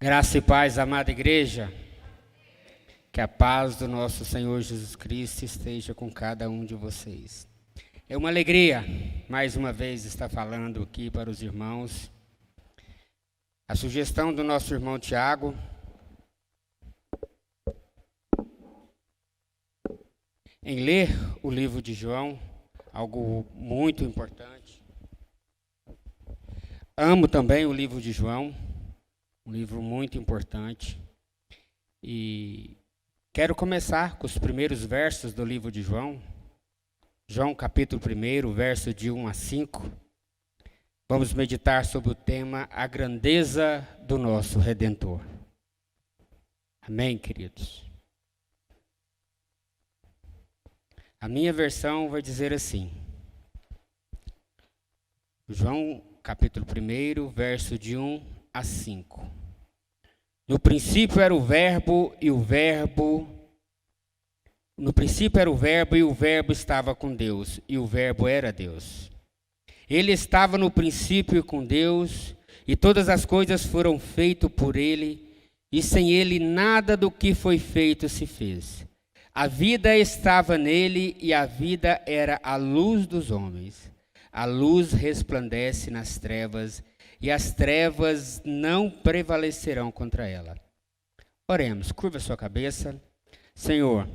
Graça e paz, amada igreja. Que a paz do nosso Senhor Jesus Cristo esteja com cada um de vocês. É uma alegria, mais uma vez, estar falando aqui para os irmãos. A sugestão do nosso irmão Tiago em ler o livro de João, algo muito importante. Amo também o livro de João, um livro muito importante. E quero começar com os primeiros versos do livro de João. João capítulo 1, verso de 1 a 5. Vamos meditar sobre o tema A Grandeza do Nosso Redentor. Amém, queridos? A minha versão vai dizer assim. João capítulo 1, verso de 1 a 5. No princípio era o verbo, e o verbo... No princípio era o verbo, e o verbo estava com Deus, e o verbo era Deus. Ele estava no princípio com Deus, e todas as coisas foram feitas por ele, e sem ele nada do que foi feito se fez. A vida estava nele, e a vida era a luz dos homens. A luz resplandece nas trevas, e as trevas não prevalecerão contra ela. Oremos, curva sua cabeça. Senhor,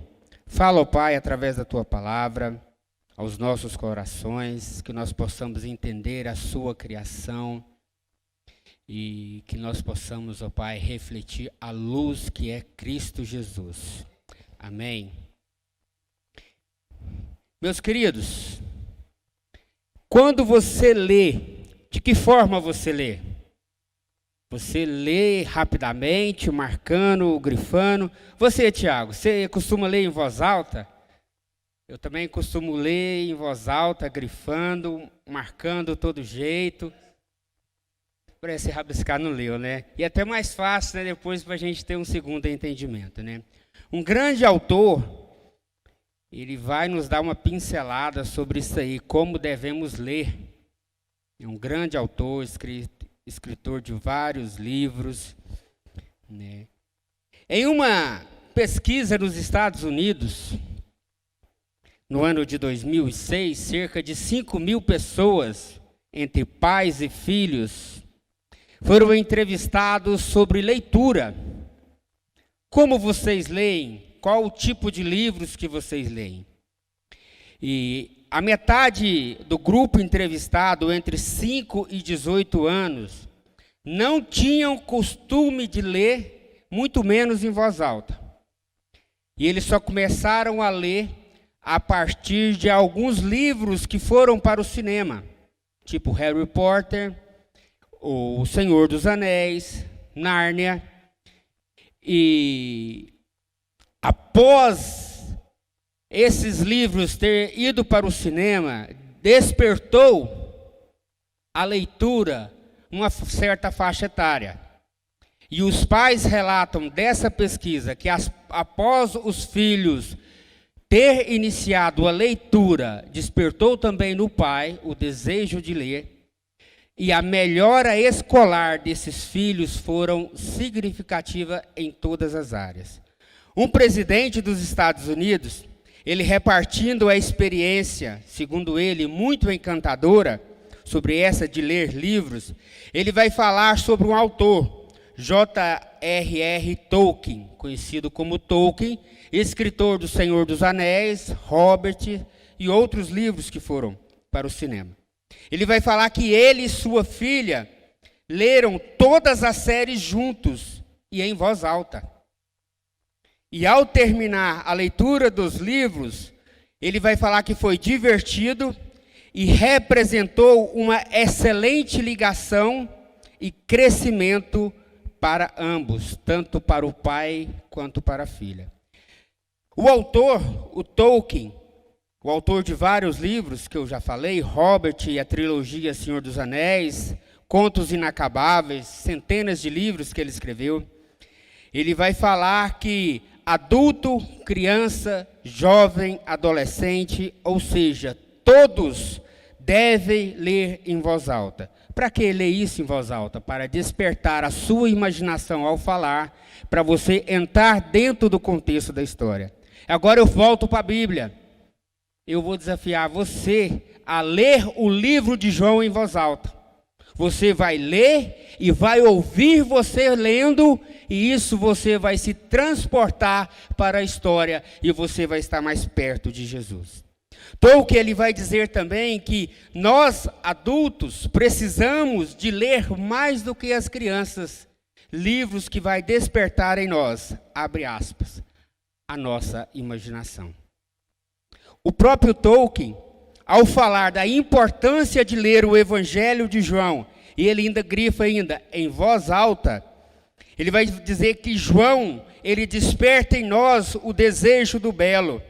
fala, ó Pai, através da Tua palavra, aos nossos corações, que nós possamos entender a Sua criação e que nós possamos, ó Pai, refletir a luz que é Cristo Jesus. Amém. Meus queridos, quando você lê, de que forma você lê? Você lê rapidamente, marcando, grifando. Você, Tiago, você costuma ler em voz alta? Eu também costumo ler em voz alta, grifando, marcando todo jeito. Parece rabiscar não leu, né? E até mais fácil, né, depois para a gente ter um segundo entendimento, né? Um grande autor, ele vai nos dar uma pincelada sobre isso aí, como devemos ler. É um grande autor, escritor de vários livros, né? Em uma pesquisa nos Estados Unidos, no ano de 2006, cerca de 5.000 pessoas, entre pais e filhos, foram entrevistados sobre leitura. Como vocês leem? Qual o tipo de livros que vocês leem? E a metade do grupo entrevistado, entre 5 e 18 anos, não tinham costume de ler, muito menos em voz alta. E eles só começaram a ler a partir de alguns livros que foram para o cinema, tipo Harry Potter, O Senhor dos Anéis, Nárnia. E após esses livros ter ido para o cinema, despertou a leitura uma certa faixa etária. E os pais relatam dessa pesquisa que após os filhos ter iniciado a leitura, despertou também no pai o desejo de ler, e a melhora escolar desses filhos foram significativa em todas as áreas. Um presidente dos Estados Unidos, ele repartindo a experiência, segundo ele, muito encantadora, sobre essa de ler livros, ele vai falar sobre um autor, J.R.R. Tolkien, conhecido como Tolkien, escritor do Senhor dos Anéis, Hobbit e outros livros que foram para o cinema. Ele vai falar que ele e sua filha leram todas as séries juntos e em voz alta. E ao terminar a leitura dos livros, ele vai falar que foi divertido e representou uma excelente ligação e crescimento para ambos, tanto para o pai quanto para a filha. O autor, o Tolkien, o autor de vários livros que eu já falei, Hobbit e a trilogia Senhor dos Anéis, Contos Inacabáveis, centenas de livros que ele escreveu, ele vai falar que adulto, criança, jovem, adolescente, ou seja, todos deve ler em voz alta. Para que ler isso em voz alta? Para despertar a sua imaginação ao falar, para você entrar dentro do contexto da história. Agora eu volto para a Bíblia. Eu vou desafiar você a ler o livro de João em voz alta. Você vai ler e vai ouvir você lendo, e isso você vai se transportar para a história e você vai estar mais perto de Jesus. Tolkien ele vai dizer também que nós, adultos, precisamos de ler mais do que as crianças, livros que vai despertar em nós, abre aspas, a nossa imaginação. O próprio Tolkien, ao falar da importância de ler o Evangelho de João, e ele ainda grifa em voz alta, ele vai dizer que João, ele desperta em nós o desejo do belo,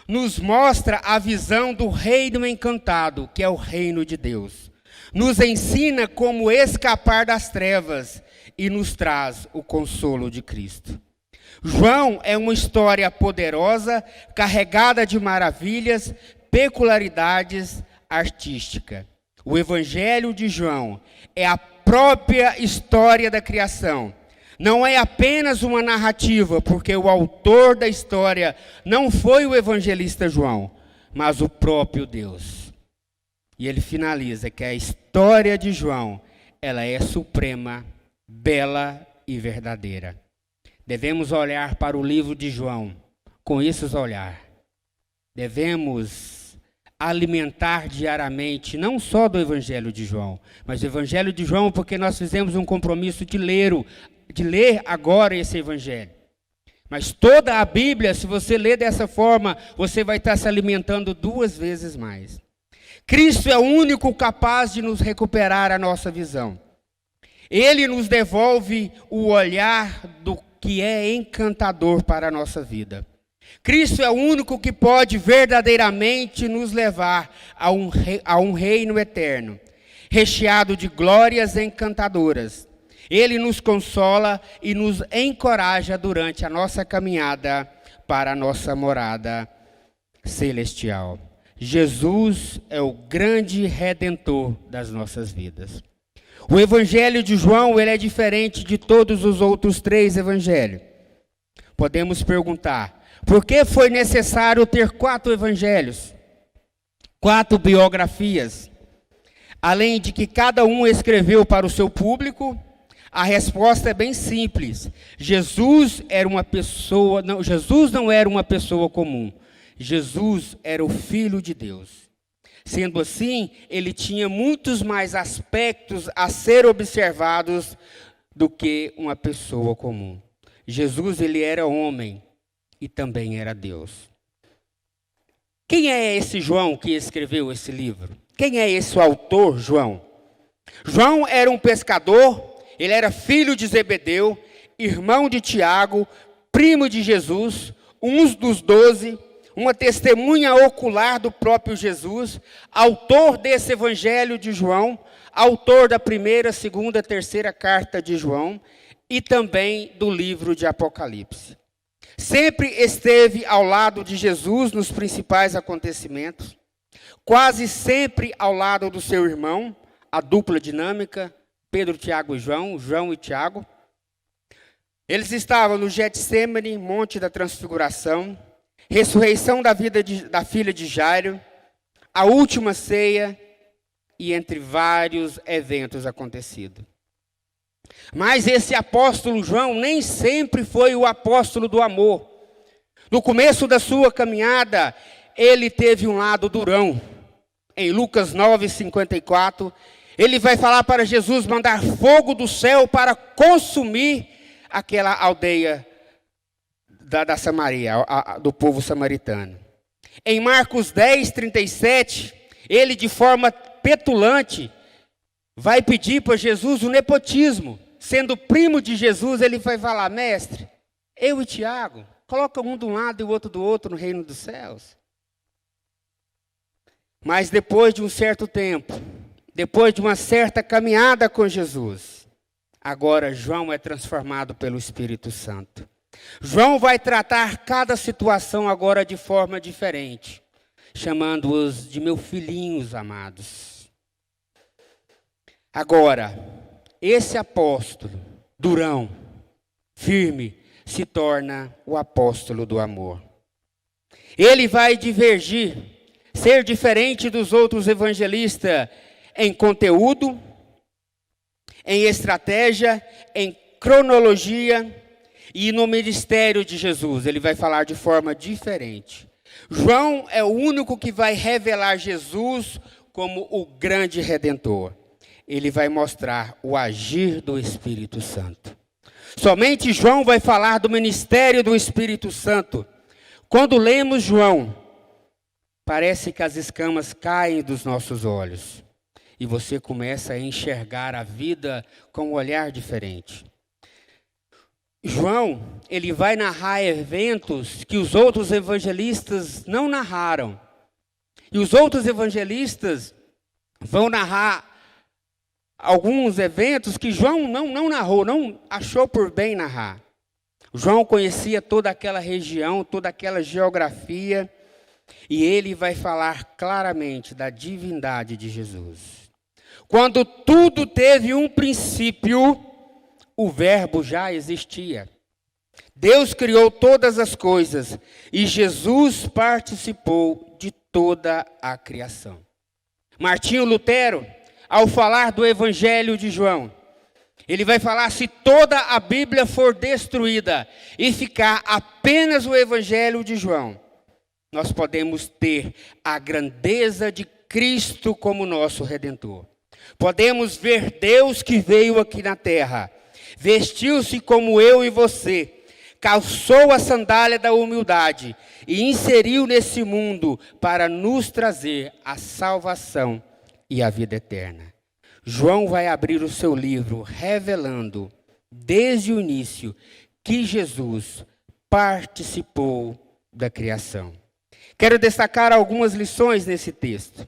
nos mostra a visão do reino encantado, que é o reino de Deus, nos ensina como escapar das trevas e nos traz o consolo de Cristo. João é uma história poderosa, carregada de maravilhas, peculiaridades artísticas. O Evangelho de João é a própria história da criação. Não é apenas uma narrativa, porque o autor da história não foi o evangelista João, mas o próprio Deus. E ele finaliza que a história de João, ela é suprema, bela e verdadeira. Devemos olhar para o livro de João com esses olhar. Devemos alimentar diariamente, não só do Evangelho de João, mas do Evangelho de João, porque nós fizemos um compromisso de ler agora esse Evangelho. Mas toda a Bíblia, se você ler dessa forma, você vai estar se alimentando 2 vezes mais. Cristo é o único capaz de nos recuperar a nossa visão. Ele nos devolve o olhar do que é encantador para a nossa vida. Cristo é o único que pode verdadeiramente nos levar a um reino eterno, recheado de glórias encantadoras. Ele nos consola e nos encoraja durante a nossa caminhada para a nossa morada celestial. Jesus é o grande redentor das nossas vidas. O Evangelho de João, ele é diferente de todos os outros 3 evangelhos. Podemos perguntar, por que foi necessário ter 4 evangelhos? 4 biografias. Além de que cada um escreveu para o seu público, a resposta é bem simples. Jesus não era uma pessoa comum. Jesus era o Filho de Deus. Sendo assim, ele tinha muitos mais aspectos a ser observados do que uma pessoa comum. Jesus, ele era homem e também era Deus. Quem é esse João que escreveu esse livro? Quem é esse autor, João? João era um pescador, ele era filho de Zebedeu, irmão de Tiago, primo de Jesus, um dos 12, uma testemunha ocular do próprio Jesus, autor desse Evangelho de João, autor da 1ª, 2ª, 3ª carta de João e também do livro de Apocalipse. Sempre esteve ao lado de Jesus nos principais acontecimentos, quase sempre ao lado do seu irmão, a dupla dinâmica, Pedro, Tiago e João, João e Tiago. Eles estavam no Getsêmani, Monte da Transfiguração, ressurreição da filha de Jairo, a última ceia e entre vários eventos acontecidos. Mas esse apóstolo João nem sempre foi o apóstolo do amor. No começo da sua caminhada, ele teve um lado durão. Em Lucas 9:54, ele vai falar para Jesus mandar fogo do céu para consumir aquela aldeia da Samaria, do povo samaritano. Em Marcos 10:37, ele de forma petulante vai pedir para Jesus o nepotismo. Sendo primo de Jesus, ele vai falar, mestre, eu e Tiago, coloca um de um lado e o outro do outro no reino dos céus. Mas depois de um certo tempo, depois de uma certa caminhada com Jesus, agora João é transformado pelo Espírito Santo. João vai tratar cada situação agora de forma diferente. chamando-os de meus filhinhos amados. Agora, esse apóstolo, durão, firme, se torna o apóstolo do amor. Ele vai divergir, ser diferente dos outros evangelistas em conteúdo, em estratégia, em cronologia e no ministério de Jesus. Ele vai falar de forma diferente. João é o único que vai revelar Jesus como o grande Redentor. Ele vai mostrar o agir do Espírito Santo. Somente João vai falar do ministério do Espírito Santo. Quando lemos João, parece que as escamas caem dos nossos olhos. E você começa a enxergar a vida com um olhar diferente. João, ele vai narrar eventos que os outros evangelistas não narraram. E os outros evangelistas vão narrar alguns eventos que João não narrou, não achou por bem narrar. João conhecia toda aquela região, toda aquela geografia, e ele vai falar claramente da divindade de Jesus. Quando tudo teve um princípio, o verbo já existia. Deus criou todas as coisas e Jesus participou de toda a criação. Martinho Lutero, ao falar do Evangelho de João, ele vai falar: se toda a Bíblia for destruída e ficar apenas o Evangelho de João, nós podemos ter a grandeza de Cristo como nosso Redentor. Podemos ver Deus que veio aqui na terra, vestiu-se como eu e você, calçou a sandália da humildade e inseriu nesse mundo para nos trazer a salvação e a vida eterna. João vai abrir o seu livro revelando, desde o início, que Jesus participou da criação. Quero destacar algumas lições nesse texto.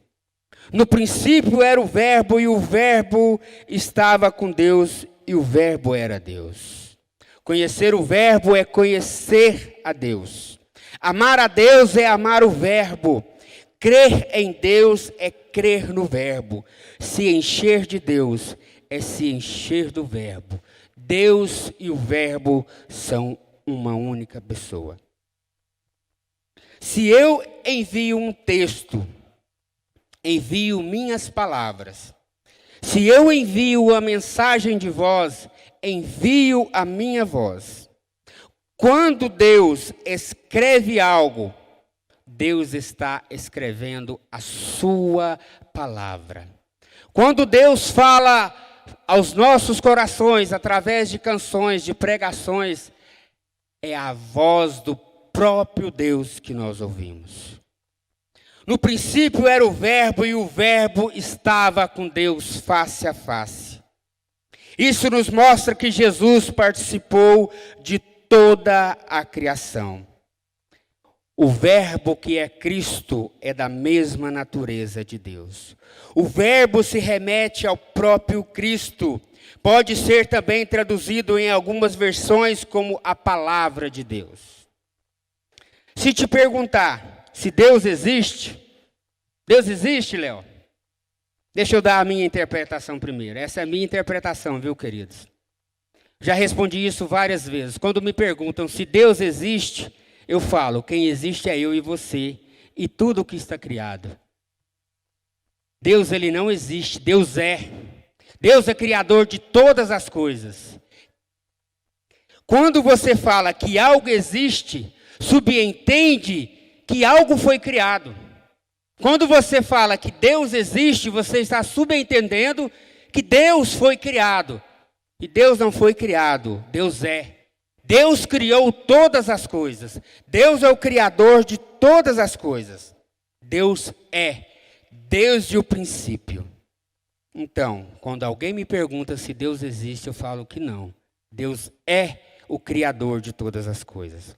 No princípio era o verbo, e o verbo estava com Deus, e o verbo era Deus. Conhecer o verbo é conhecer a Deus. Amar a Deus é amar o verbo. Crer em Deus é crer no verbo. Se encher de Deus é se encher do verbo. Deus e o verbo são uma única pessoa. Se eu envio um texto, envio minhas palavras. Se eu envio a mensagem de voz, envio a minha voz. Quando Deus escreve algo, Deus está escrevendo a sua palavra. Quando Deus fala aos nossos corações, através de canções, de pregações, é a voz do próprio Deus que nós ouvimos. No princípio era o verbo, e o verbo estava com Deus face a face. Isso nos mostra que Jesus participou de toda a criação. O verbo que é Cristo é da mesma natureza de Deus. O verbo se remete ao próprio Cristo. Pode ser também traduzido em algumas versões como a palavra de Deus. Se te perguntar se Deus existe, Léo? Deixa eu dar a minha interpretação primeiro. Essa é a minha interpretação, viu, queridos? Já respondi isso várias vezes. Quando me perguntam se Deus existe, eu falo: quem existe é eu e você e tudo o que está criado. Deus, ele não existe, Deus é. Deus é criador de todas as coisas. Quando você fala que algo existe, subentende que algo foi criado. Quando você fala que Deus existe, você está subentendendo que Deus foi criado. E Deus não foi criado, Deus é. Deus criou todas as coisas. Deus é o criador de todas as coisas. Deus é, desde o princípio. Então, quando alguém me pergunta se Deus existe, eu falo que não. Deus é o criador de todas as coisas.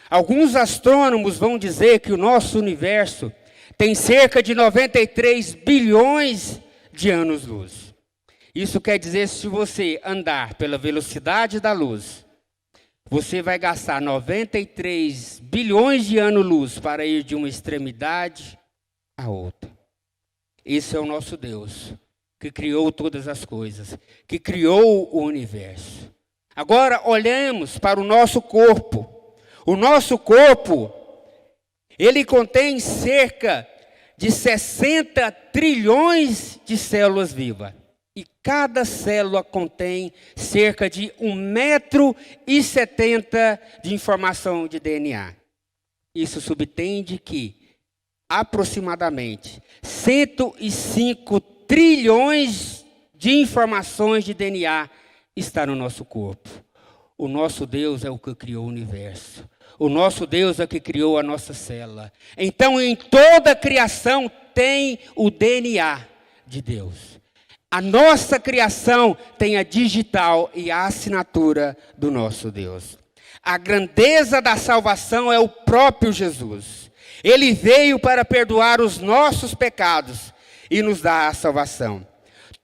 Alguns astrônomos vão dizer que o nosso universo tem cerca de 93 bilhões de anos-luz. Isso quer dizer, se você andar pela velocidade da luz, você vai gastar 93 bilhões de anos-luz para ir de uma extremidade a outra. Esse é o nosso Deus, que criou todas as coisas, que criou o universo. Agora olhemos para o nosso corpo. O nosso corpo, ele contém cerca de 60 trilhões de células vivas. E cada célula contém cerca de 1,70 m de informação de DNA. Isso subtende que aproximadamente 105 trilhões de informações de DNA está no nosso corpo. O nosso Deus é o que criou o universo. O nosso Deus é o que criou a nossa célula. Então, em toda a criação tem o DNA de Deus. A nossa criação tem a digital e a assinatura do nosso Deus. A grandeza da salvação é o próprio Jesus. Ele veio para perdoar os nossos pecados e nos dar a salvação.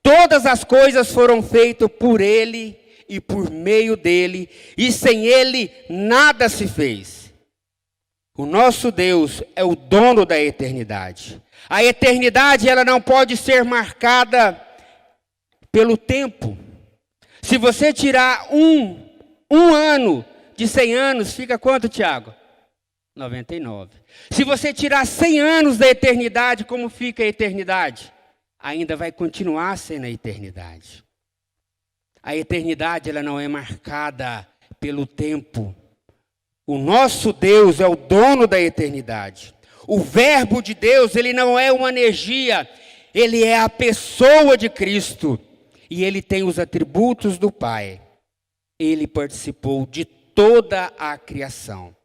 Todas as coisas foram feitas por Ele e por meio dEle, e sem Ele nada se fez. O nosso Deus é o dono da eternidade. A eternidade, ela não pode ser marcada pelo tempo. Se você tirar um ano de 100 anos, fica quanto, Tiago? 99. Se você tirar 100 anos da eternidade, como fica a eternidade? Ainda vai continuar sendo a eternidade. A eternidade, ela não é marcada pelo tempo. O nosso Deus é o dono da eternidade. O verbo de Deus, ele não é uma energia, ele é a pessoa de Cristo. E ele tem os atributos do Pai. Ele participou de toda a criação.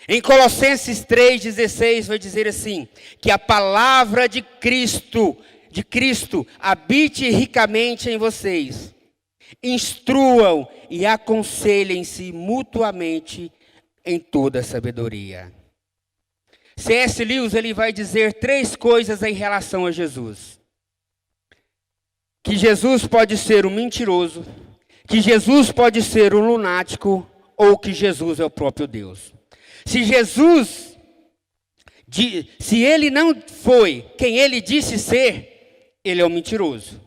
Em Colossenses 3,16 vai dizer assim, que a palavra de Cristo habite ricamente em vocês. Instruam e aconselhem-se mutuamente em toda a sabedoria. C.S. Lewis, ele vai dizer 3 coisas em relação a Jesus. Que Jesus pode ser um mentiroso, que Jesus pode ser um lunático, ou que Jesus é o próprio Deus. Se ele não foi quem ele disse ser, ele é um mentiroso.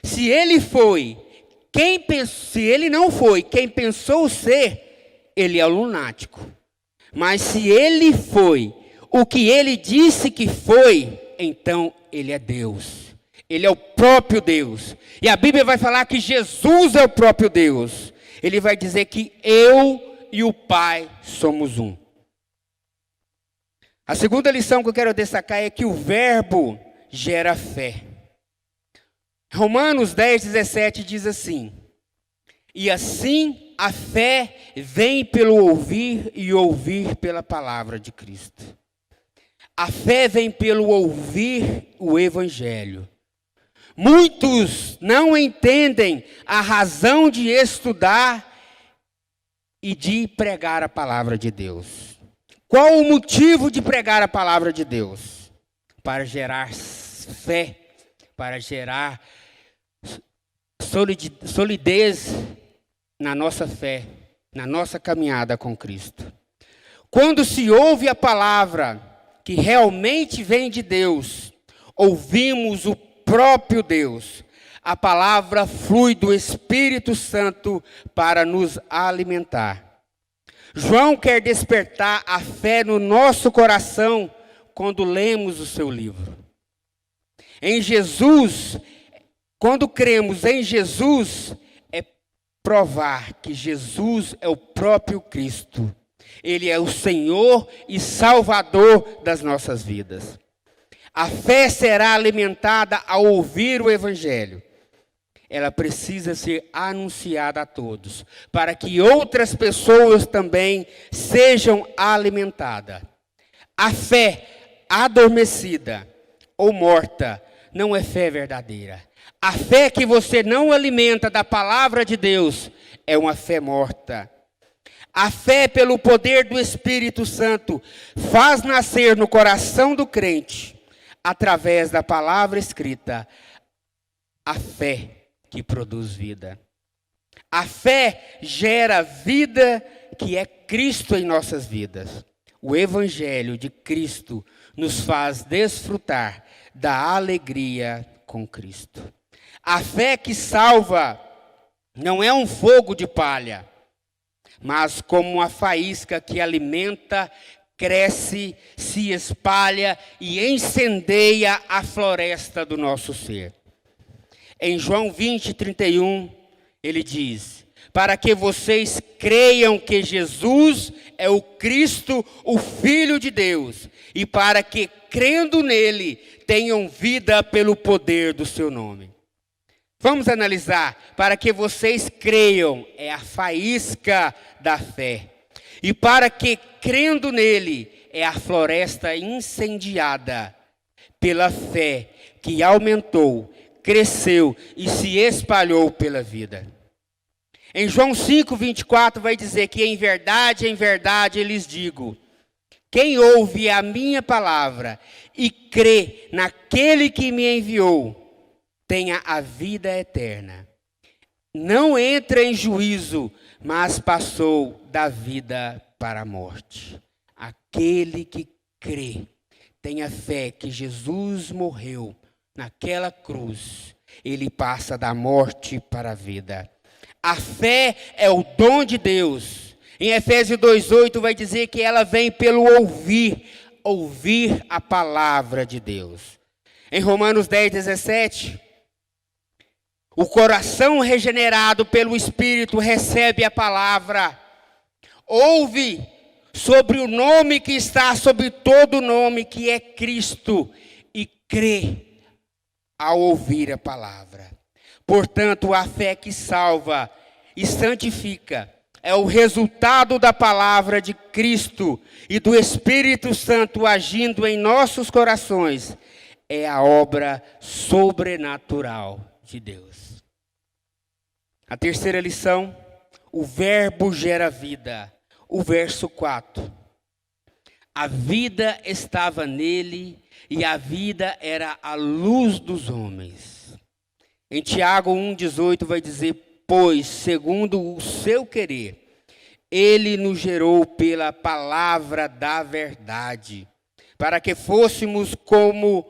Se ele não foi quem pensou ser, ele é um lunático. Mas se ele foi o que ele disse que foi, então ele é Deus. Ele é o próprio Deus. E a Bíblia vai falar que Jesus é o próprio Deus. Ele vai dizer que eu e o Pai somos um. A segunda lição que eu quero destacar é que o verbo gera fé. Romanos 10,17 diz assim: e assim a fé vem pelo ouvir e ouvir pela palavra de Cristo. A fé vem pelo ouvir o Evangelho. Muitos não entendem a razão de estudar e de pregar a palavra de Deus. Qual o motivo de pregar a palavra de Deus? Para gerar fé, para gerar solidez na nossa fé, na nossa caminhada com Cristo. Quando se ouve a palavra que realmente vem de Deus, ouvimos o próprio Deus. A palavra flui do Espírito Santo para nos alimentar. João quer despertar a fé no nosso coração quando lemos o seu livro. Em Jesus, quando cremos em Jesus, é provar que Jesus é o próprio Cristo. Ele é o Senhor e Salvador das nossas vidas. A fé será alimentada ao ouvir o Evangelho. Ela precisa ser anunciada a todos, para que outras pessoas também sejam alimentadas. A fé adormecida ou morta não é fé verdadeira. A fé que você não alimenta da palavra de Deus é uma fé morta. A fé pelo poder do Espírito Santo faz nascer no coração do crente, através da palavra escrita, a fé que produz vida. A fé gera vida, que é Cristo em nossas vidas. O Evangelho de Cristo nos faz desfrutar da alegria com Cristo. A fé que salva não é um fogo de palha, mas como uma faísca que alimenta, cresce, se espalha e incendeia a floresta do nosso ser. Em João 20:31, ele diz: para que vocês creiam que Jesus é o Cristo, o Filho de Deus, e para que, crendo nele, tenham vida pelo poder do seu nome. Vamos analisar. Para que vocês creiam é a faísca da fé. E para que, crendo nele, é a floresta incendiada pela fé que aumentou, cresceu e se espalhou pela vida. Em João 5:24 vai dizer que em verdade eu lhes digo, quem ouve a minha palavra e crê naquele que me enviou, tenha a vida eterna. Não entra em juízo, mas passou da vida para a morte. Aquele que crê, tenha fé que Jesus morreu naquela cruz, ele passa da morte para a vida. A fé é o dom de Deus. Em Efésios 2:8 vai dizer que ela vem pelo ouvir a palavra de Deus. Em Romanos 10:17, o coração regenerado pelo Espírito recebe a palavra, ouve sobre o nome que está sobre todo nome, que é Cristo, e crê ao ouvir a palavra. Portanto, a fé que salva e santifica é o resultado da palavra de Cristo e do Espírito Santo agindo em nossos corações. É a obra sobrenatural de Deus. A terceira lição, o verbo gera vida. O verso 4. A vida estava nele e a vida era a luz dos homens. Em Tiago 1:18 vai dizer, pois, segundo o seu querer, ele nos gerou pela palavra da verdade, para que fôssemos como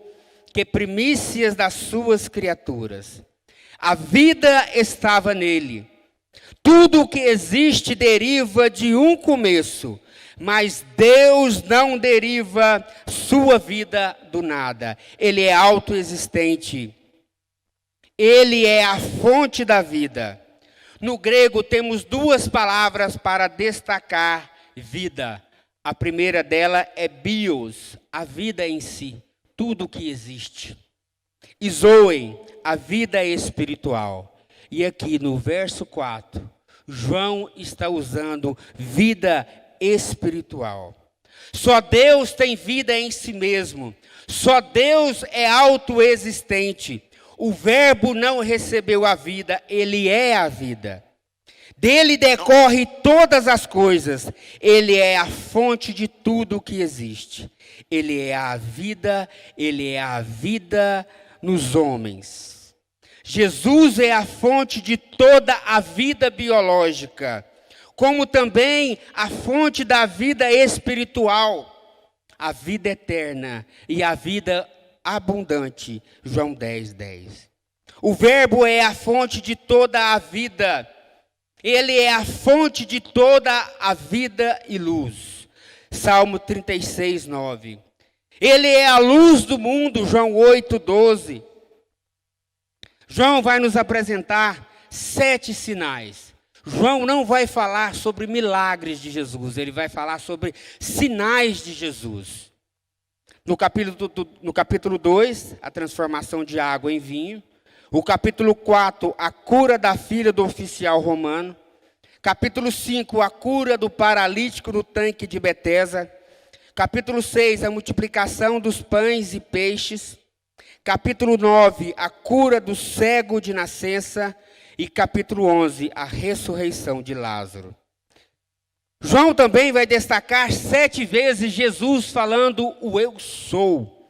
que primícias das suas criaturas. A vida estava nele. Tudo o que existe deriva de um começo, mas Deus não deriva sua vida do nada. Ele é autoexistente. Ele é a fonte da vida. No grego temos duas palavras para destacar vida. A primeira dela é bios, a vida em si, tudo que existe. E zoe, a vida espiritual. E aqui no verso 4, João está usando vida espiritual. Só Deus tem vida em si mesmo. Só Deus é autoexistente. O verbo não recebeu a vida, ele é a vida. Dele decorre todas as coisas. Ele é a fonte de tudo o que existe. Ele é a vida nos homens. Jesus é a fonte de toda a vida biológica, como também a fonte da vida espiritual, a vida eterna e a vida abundante. João 10:10. O verbo é a fonte de toda a vida. Ele é a fonte de toda a vida e luz. Salmo 36:9. Ele é a luz do mundo. João 8:12. João vai nos apresentar 7 sinais. João não vai falar sobre milagres de Jesus, ele vai falar sobre sinais de Jesus. No capítulo 2, a transformação de água em vinho. O capítulo 4, a cura da filha do oficial romano. Capítulo 5, a cura do paralítico no tanque de Betesda. Capítulo 6, a multiplicação dos pães e peixes. Capítulo 9, a cura do cego de nascença. E capítulo 11, a ressurreição de Lázaro. João também vai destacar 7 vezes Jesus falando o eu sou.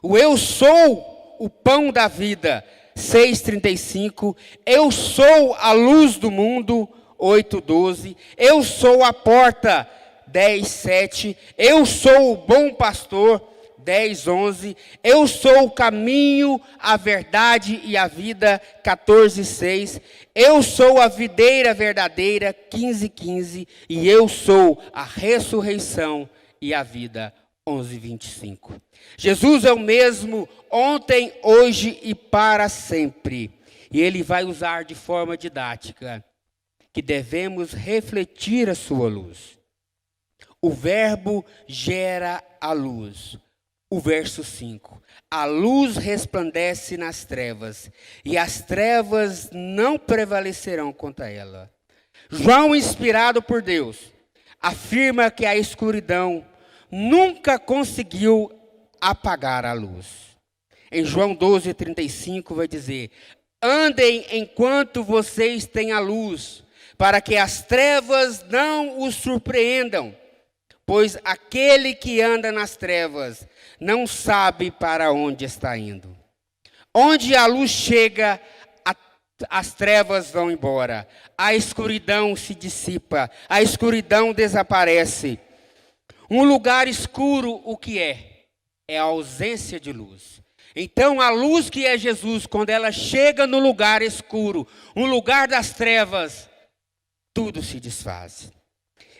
O eu sou o pão da vida. 6:35. Eu sou a luz do mundo. 8:12. Eu sou a porta. 10:7, eu sou o bom pastor, 10:11, eu sou o caminho, a verdade e a vida, 14:6, eu sou a videira verdadeira, 15:15, e eu sou a ressurreição e a vida, 11:25. Jesus é o mesmo ontem, hoje e para sempre. E ele vai usar de forma didática que devemos refletir a sua luz. O verbo gera a luz. O verso 5. A luz resplandece nas trevas, e as trevas não prevalecerão contra ela. João, inspirado por Deus, afirma que a escuridão nunca conseguiu apagar a luz. Em João 12:35 vai dizer: andem enquanto vocês têm a luz, para que as trevas não os surpreendam, pois aquele que anda nas trevas não sabe para onde está indo. Onde a luz chega, as trevas vão embora, a escuridão se dissipa, a escuridão desaparece. Um lugar escuro, o que é? É a ausência de luz. Então a luz que é Jesus, quando ela chega no lugar escuro, um lugar das trevas, tudo se desfaz.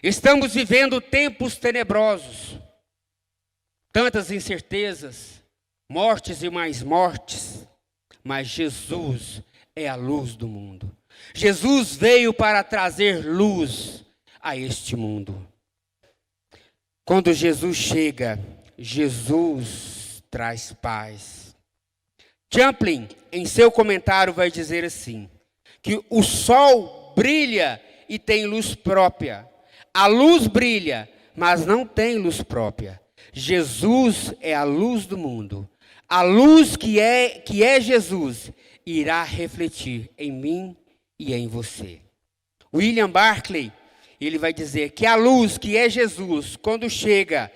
Estamos vivendo tempos tenebrosos, tantas incertezas, mortes e mais mortes, mas Jesus é a luz do mundo. Jesus veio para trazer luz a este mundo. Quando Jesus chega, Jesus traz paz. Champlin, em seu comentário, vai dizer assim, que o sol brilha e tem luz própria. A luz brilha, mas não tem luz própria. Jesus é a luz do mundo. A luz que é Jesus irá refletir em mim e em você. William Barclay, ele vai dizer que a luz que é Jesus, quando chega,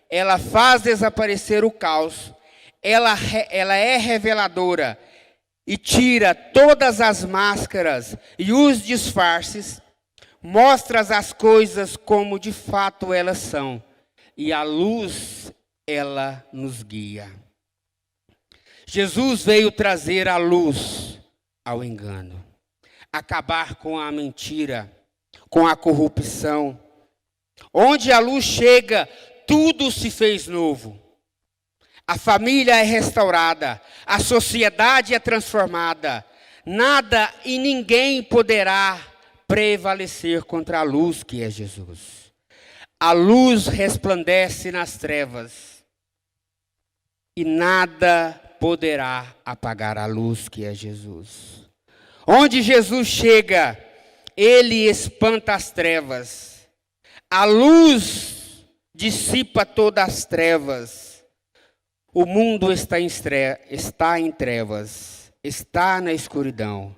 ela faz desaparecer o caos, ela é reveladora e tira todas as máscaras e os disfarces, mostra as coisas como de fato elas são, e a luz, ela nos guia. Jesus veio trazer a luz ao engano, acabar com a mentira, com a corrupção. Onde a luz chega, tudo se fez novo. A família é restaurada, a sociedade é transformada. Nada e ninguém poderá prevalecer contra a luz que é Jesus. A luz resplandece nas trevas e nada poderá apagar a luz que é Jesus. Onde Jesus chega, ele espanta as trevas. A luz dissipa todas as trevas. O mundo está em trevas, está na escuridão.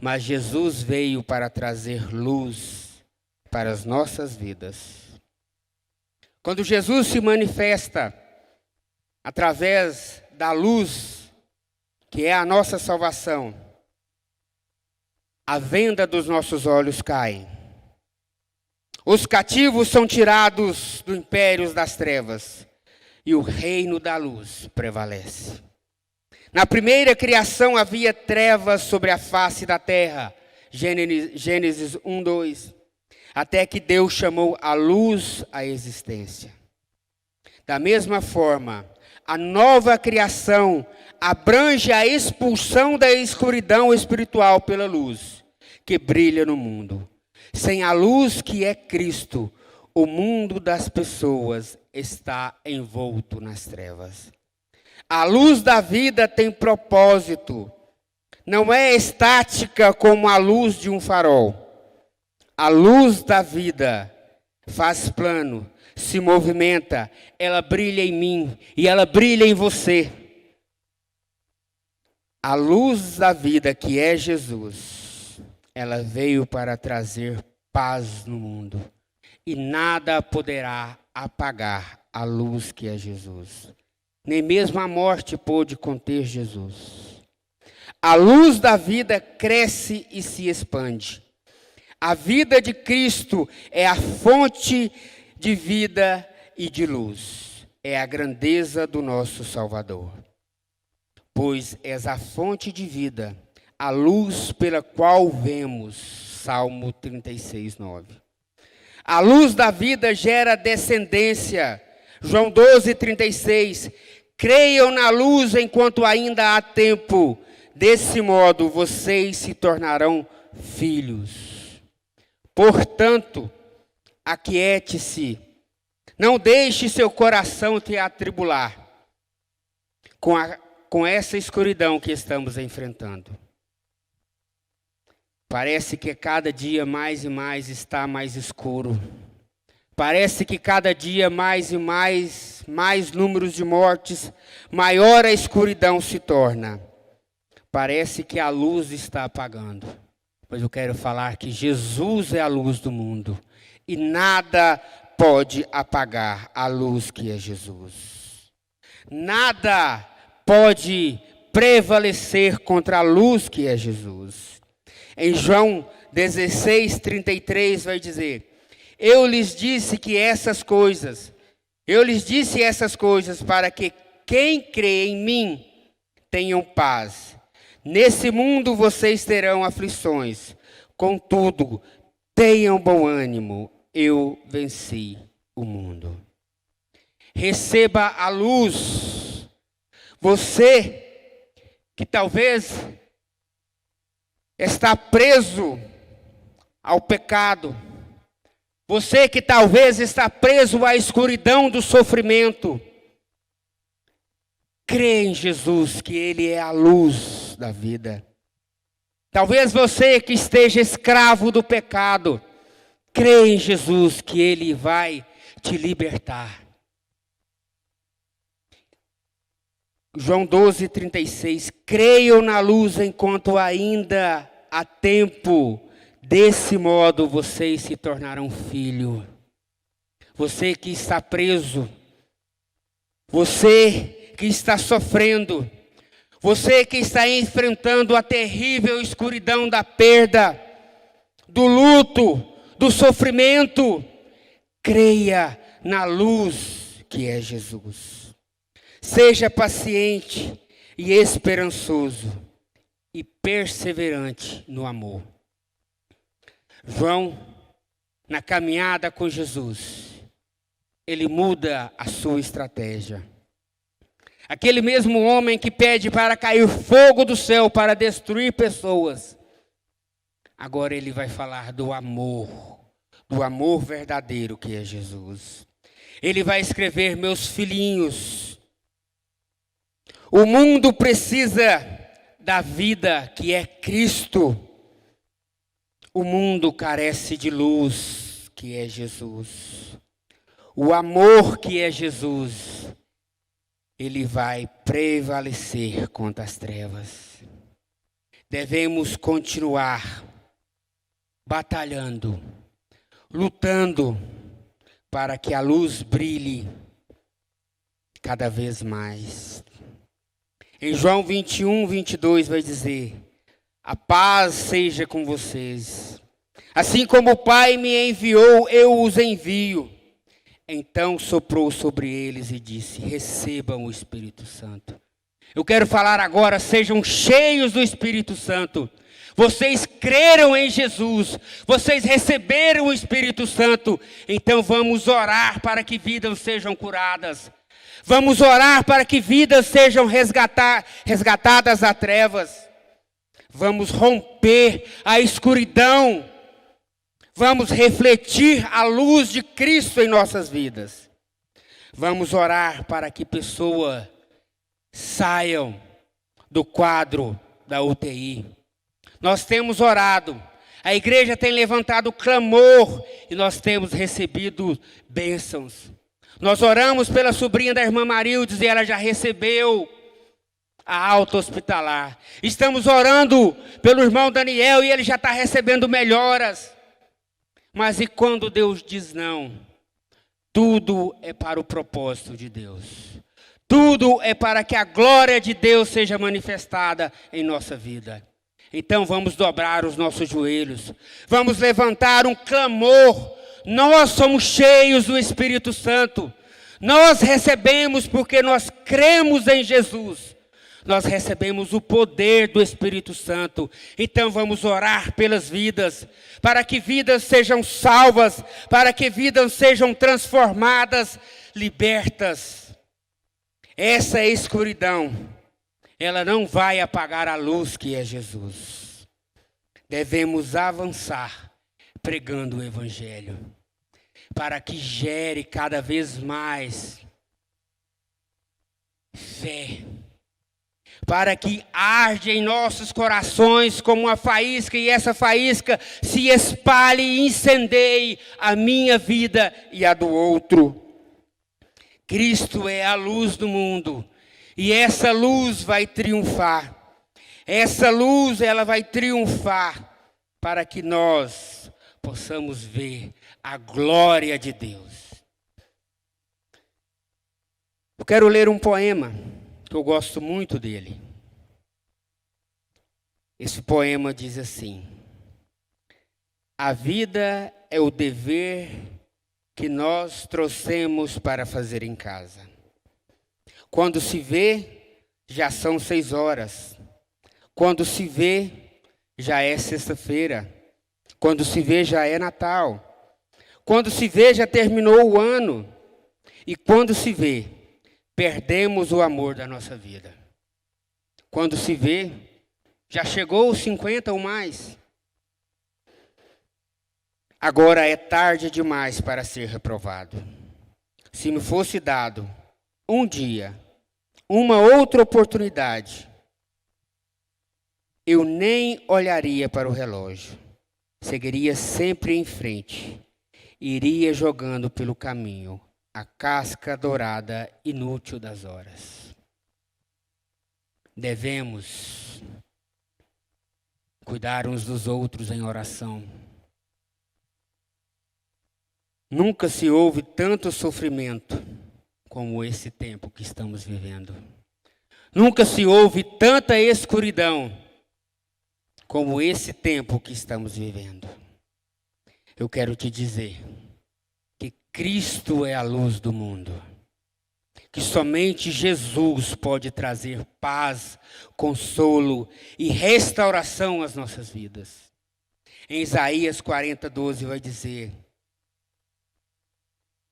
Mas Jesus veio para trazer luz para as nossas vidas. Quando Jesus se manifesta através da luz, que é a nossa salvação, a venda dos nossos olhos cai. Os cativos são tirados do império das trevas e o reino da luz prevalece. Na primeira criação havia trevas sobre a face da terra. Gênesis 1:2. Até que Deus chamou a luz à existência. Da mesma forma, a nova criação abrange a expulsão da escuridão espiritual pela luz que brilha no mundo. Sem a luz que é Cristo, o mundo das pessoas está envolto nas trevas. A luz da vida tem propósito. Não é estática como a luz de um farol. A luz da vida faz plano, se movimenta, ela brilha em mim e ela brilha em você. A luz da vida que é Jesus, ela veio para trazer paz no mundo. E nada poderá apagar a luz que é Jesus. Nem mesmo a morte pôde conter Jesus. A luz da vida cresce e se expande. A vida de Cristo é a fonte de vida e de luz. É a grandeza do nosso Salvador. Pois és a fonte de vida, a luz pela qual vemos. Salmo 36, 9. A luz da vida gera descendência. João 12, 36. Creiam na luz enquanto ainda há tempo. Desse modo vocês se tornarão filhos. Portanto, aquiete-se. Não deixe seu coração te atribular com essa escuridão que estamos enfrentando. Parece que cada dia mais e mais está mais escuro. Parece que cada dia mais e mais números de mortes, maior a escuridão se torna. Parece que a luz está apagando. Pois eu quero falar que Jesus é a luz do mundo. E nada pode apagar a luz que é Jesus. Nada pode prevalecer contra a luz que é Jesus. Em João 16, 33 vai dizer: eu lhes disse essas coisas para que quem crê em mim tenham paz. Nesse mundo vocês terão aflições, contudo, tenham bom ânimo, eu venci o mundo. Receba a luz. Você que talvez está preso ao pecado. Você que talvez está preso à escuridão do sofrimento. Crê em Jesus, que Ele é a luz da vida. Talvez você que esteja escravo do pecado. Crê em Jesus, que Ele vai te libertar. João 12, 36. Creiam na luz enquanto ainda há tempo. Desse modo vocês se tornarão filho. Você que está preso. Você que está sofrendo. Você que está enfrentando a terrível escuridão da perda, do luto, do sofrimento. Creia na luz que é Jesus. Seja paciente e esperançoso e perseverante no amor. João, na caminhada com Jesus, ele muda a sua estratégia. Aquele mesmo homem que pede para cair fogo do céu para destruir pessoas, agora ele vai falar do amor verdadeiro que é Jesus. Ele vai escrever: meus filhinhos, o mundo precisa da vida que é Cristo. O mundo carece de luz, que é Jesus. O amor que é Jesus, ele vai prevalecer contra as trevas. Devemos continuar batalhando, lutando para que a luz brilhe cada vez mais. Em João 21, 22 vai dizer: a paz seja com vocês. Assim como o Pai me enviou, eu os envio. Então soprou sobre eles e disse: recebam o Espírito Santo. Eu quero falar agora: sejam cheios do Espírito Santo. Vocês creram em Jesus, vocês receberam o Espírito Santo. Então vamos orar para que vidas sejam curadas. Vamos orar para que vidas sejam resgatadas das trevas. Vamos romper a escuridão. Vamos refletir a luz de Cristo em nossas vidas. Vamos orar para que pessoas saiam do quadro da UTI. Nós temos orado. A igreja tem levantado clamor e nós temos recebido bênçãos. Nós oramos pela sobrinha da irmã Marildes e ela já recebeu a alta hospitalar. Estamos orando pelo irmão Daniel e ele já está recebendo melhoras. Mas e quando Deus diz não? Tudo é para o propósito de Deus. Tudo é para que a glória de Deus seja manifestada em nossa vida. Então vamos dobrar os nossos joelhos. Vamos levantar um clamor nós somos cheios do Espírito Santo. Nós recebemos porque nós cremos em Jesus. Nós recebemos o poder do Espírito Santo. Então vamos orar pelas vidas, para que vidas sejam salvas, para que vidas sejam transformadas, libertas. Essa escuridão, ela não vai apagar a luz que é Jesus. Devemos avançar pregando o Evangelho, para que gere cada vez mais fé, para que arde em nossos corações como uma faísca, e essa faísca se espalhe e incendeie a minha vida e a do outro. Cristo é a luz do mundo, e essa luz vai triunfar. Essa luz, ela vai triunfar para que nós possamos ver a glória de Deus. Eu quero ler um poema que eu gosto muito dele. Esse poema diz assim: a vida é o dever que nós trouxemos para fazer em casa. Quando se vê, já são 6 horas. Quando se vê, já é sexta-feira. Quando se vê, já é Natal. Quando se vê, já terminou o ano. E quando se vê, perdemos o amor da nossa vida. Quando se vê, já chegou os 50 ou mais. Agora é tarde demais para ser reprovado. Se me fosse dado um dia, uma outra oportunidade, eu nem olharia para o relógio. Seguiria sempre em frente. Iria jogando pelo caminho a casca dourada inútil das horas. Devemos cuidar uns dos outros em oração. Nunca se houve tanto sofrimento como esse tempo que estamos vivendo. Nunca se houve tanta escuridão como esse tempo que estamos vivendo. Eu quero te dizer que Cristo é a luz do mundo, que somente Jesus pode trazer paz, consolo e restauração às nossas vidas. Em Isaías 40:12 vai dizer: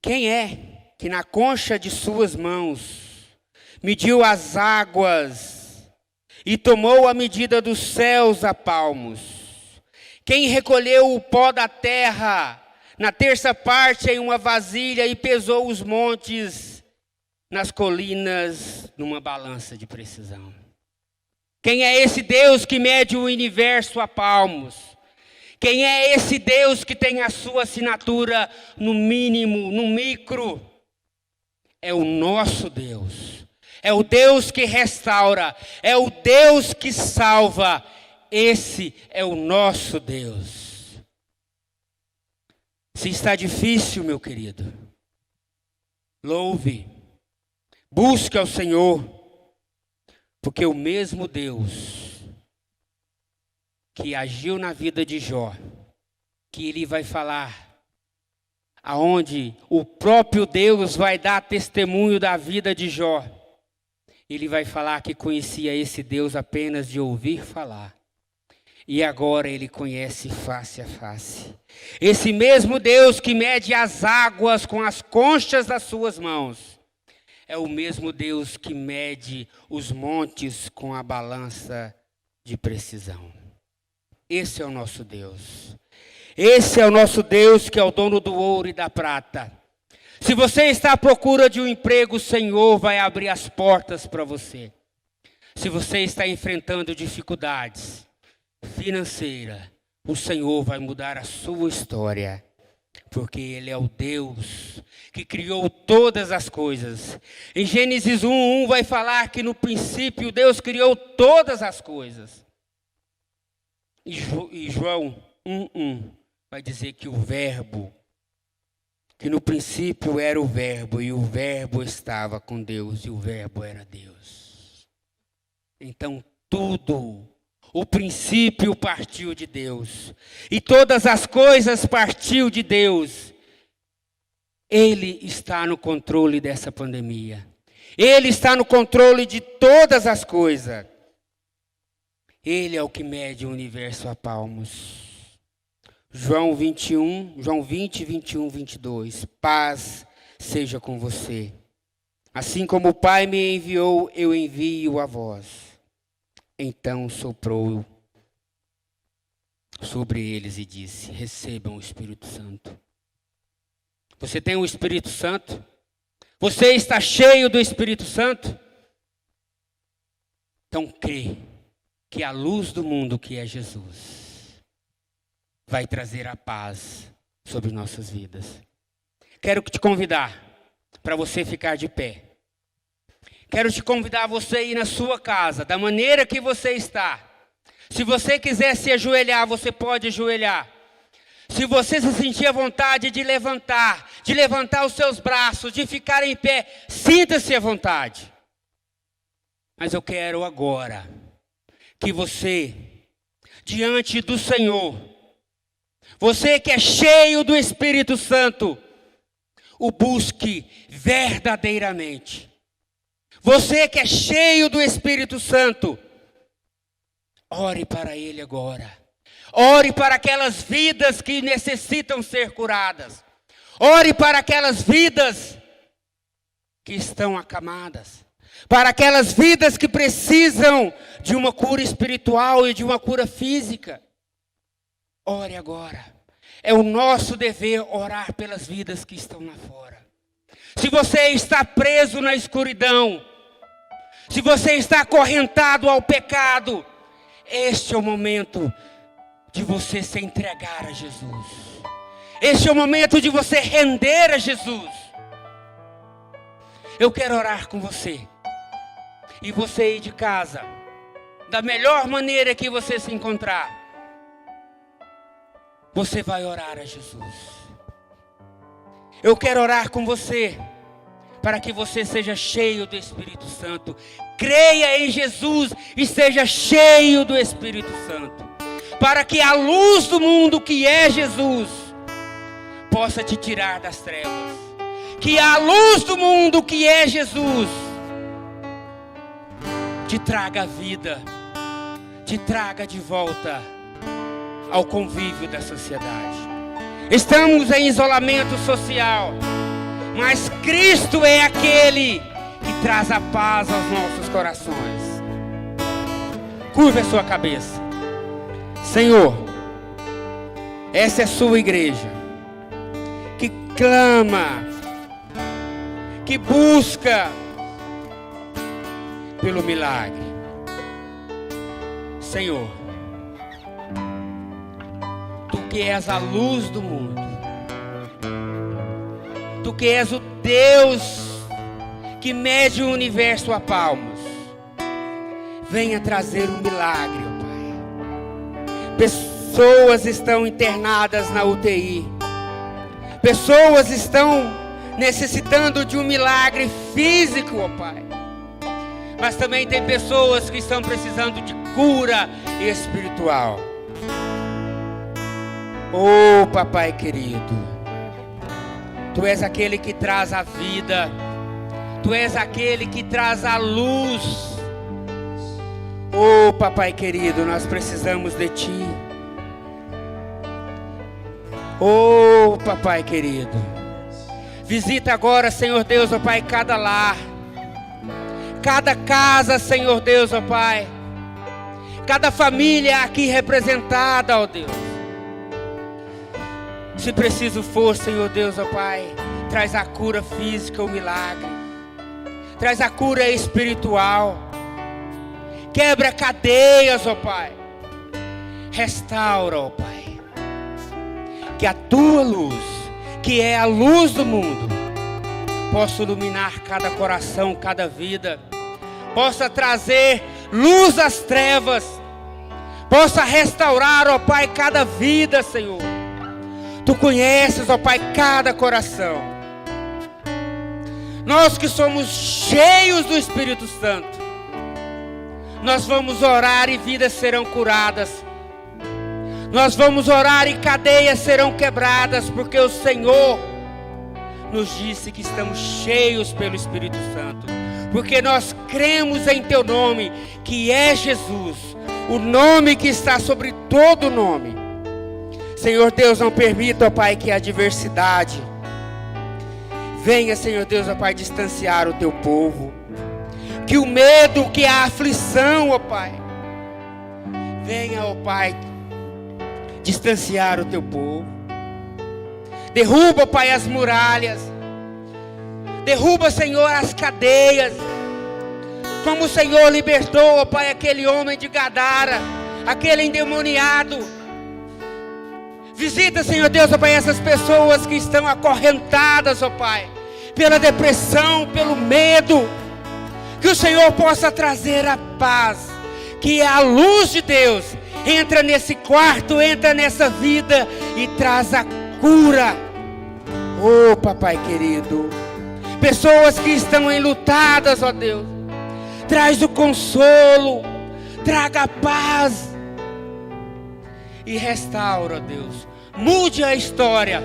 quem é que na concha de suas mãos mediu as águas e tomou a medida dos céus a palmos? Quem recolheu o pó da terra na terça parte em uma vasilha e pesou os montes nas colinas numa balança de precisão? Quem é esse Deus que mede o universo a palmos? Quem é esse Deus que tem a sua assinatura no mínimo, no micro? É o nosso Deus. É o Deus que restaura. É o Deus que salva. Esse é o nosso Deus. Se está difícil, meu querido, louve. Busque ao Senhor. Porque o mesmo Deus que agiu na vida de Jó, que ele vai falar, aonde o próprio Deus vai dar testemunho da vida de Jó, ele vai falar que conhecia esse Deus apenas de ouvir falar, e agora ele conhece face a face. Esse mesmo Deus que mede as águas com as conchas das suas mãos, é o mesmo Deus que mede os montes com a balança de precisão. Esse é o nosso Deus. Esse é o nosso Deus que é o dono do ouro e da prata. Se você está à procura de um emprego, o Senhor vai abrir as portas para você. Se você está enfrentando dificuldades financeiras, o Senhor vai mudar a sua história. Porque Ele é o Deus que criou todas as coisas. Em Gênesis 1:1 vai falar que no princípio Deus criou todas as coisas. E João 1:1 vai dizer que o verbo, que no princípio era o verbo, e o verbo estava com Deus, e o verbo era Deus. Então tudo, o princípio partiu de Deus, e todas as coisas partiu de Deus, Ele está no controle dessa pandemia. Ele está no controle de todas as coisas. Ele é o que mede o universo a palmos. João 20, 21, 22. Paz seja com você. Assim como o Pai me enviou, eu envio a vós. Então soprou sobre eles e disse: recebam o Espírito Santo. Você tem o Espírito Santo? Você está cheio do Espírito Santo? Então crê que a luz do mundo, que é Jesus, vai trazer a paz sobre nossas vidas. Quero te convidar para você ficar de pé. Quero te convidar a você ir na sua casa, da maneira que você está. Se você quiser se ajoelhar, você pode ajoelhar. Se você se sentir à vontade de levantar os seus braços, de ficar em pé, sinta-se à vontade. Mas eu quero agora que você, diante do Senhor, você que é cheio do Espírito Santo, o busque verdadeiramente. Você que é cheio do Espírito Santo, ore para Ele agora. Ore para aquelas vidas que necessitam ser curadas. Ore para aquelas vidas que estão acamadas. Para aquelas vidas que precisam de uma cura espiritual e de uma cura física. Ore agora. É o nosso dever orar pelas vidas que estão lá fora. Se você está preso na escuridão, se você está acorrentado ao pecado, este é o momento de você se entregar a Jesus. Este é o momento de você render a Jesus. Eu quero orar com você. E você aí de casa, da melhor maneira que você se encontrar, você vai orar a Jesus. Eu quero orar com você, para que você seja cheio do Espírito Santo. Creia em Jesus e seja cheio do Espírito Santo. Para que a luz do mundo, que é Jesus, possa te tirar das trevas. Que a luz do mundo, que é Jesus, te traga a vida, te traga de volta ao convívio da sociedade. Estamos em isolamento social, mas Cristo é aquele que traz a paz aos nossos corações. Curva a sua cabeça. Senhor, essa é a sua igreja, que clama, que busca pelo milagre. Senhor, Tu que és a luz do mundo, Tu que és o Deus que mede o universo a palmos, venha trazer um milagre, ó Pai. Pessoas estão internadas na UTI, pessoas estão necessitando de um milagre físico, ó Pai. Mas também tem pessoas que estão precisando de cura espiritual. Oh, Papai querido, Tu és aquele que traz a vida, Tu és aquele que traz a luz. Oh, Papai querido, nós precisamos de Ti. Oh, Papai querido, visita agora, Senhor Deus, ó Pai, cada lar, cada casa, Senhor Deus, ó Pai, cada família aqui representada, ó Deus. Se preciso for, Senhor Deus, ó Pai, traz a cura física, o milagre, traz a cura espiritual, quebra cadeias, ó Pai, restaura, ó Pai, que a Tua luz, que é a luz do mundo, possa iluminar cada coração, cada vida, possa trazer luz às trevas, possa restaurar, ó Pai, cada vida, Senhor. Tu conheces, ó Pai, cada coração. Nós que somos cheios do Espírito Santo, nós vamos orar e vidas serão curadas. Nós vamos orar e cadeias serão quebradas, porque o Senhor nos disse que estamos cheios pelo Espírito Santo, porque nós cremos em teu nome, que é Jesus, o nome que está sobre todo nome. Senhor Deus, não permita, ó Pai, que a adversidade venha, Senhor Deus, ó Pai, distanciar o teu povo. Que o medo, que a aflição, ó Pai, venha, ó Pai, distanciar o teu povo. Derruba, ó Pai, as muralhas. Derruba, Senhor, as cadeias. Como o Senhor libertou, ó Pai, aquele homem de Gadara, aquele endemoniado. Visita, Senhor Deus, ó Pai, essas pessoas que estão acorrentadas, ó Pai, pela depressão, pelo medo. Que o Senhor possa trazer a paz, que a luz de Deus entra nesse quarto, entra nessa vida e traz a cura. Oh, papai querido, pessoas que estão enlutadas, ó Deus, traz o consolo, traga a paz e restaura, ó Deus, mude a história.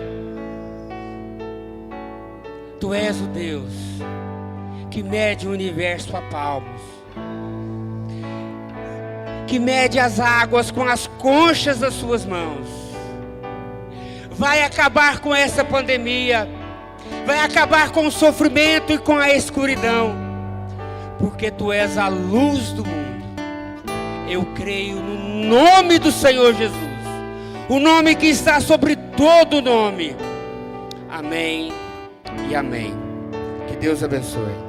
Tu és o Deus que mede o universo a palmos, que mede as águas com as conchas das suas mãos. Vai acabar com essa pandemia, vai acabar com o sofrimento e com a escuridão, porque tu és a luz do mundo. Eu creio no nome do Senhor Jesus, o nome que está sobre todo nome. Amém e amém. Que Deus abençoe.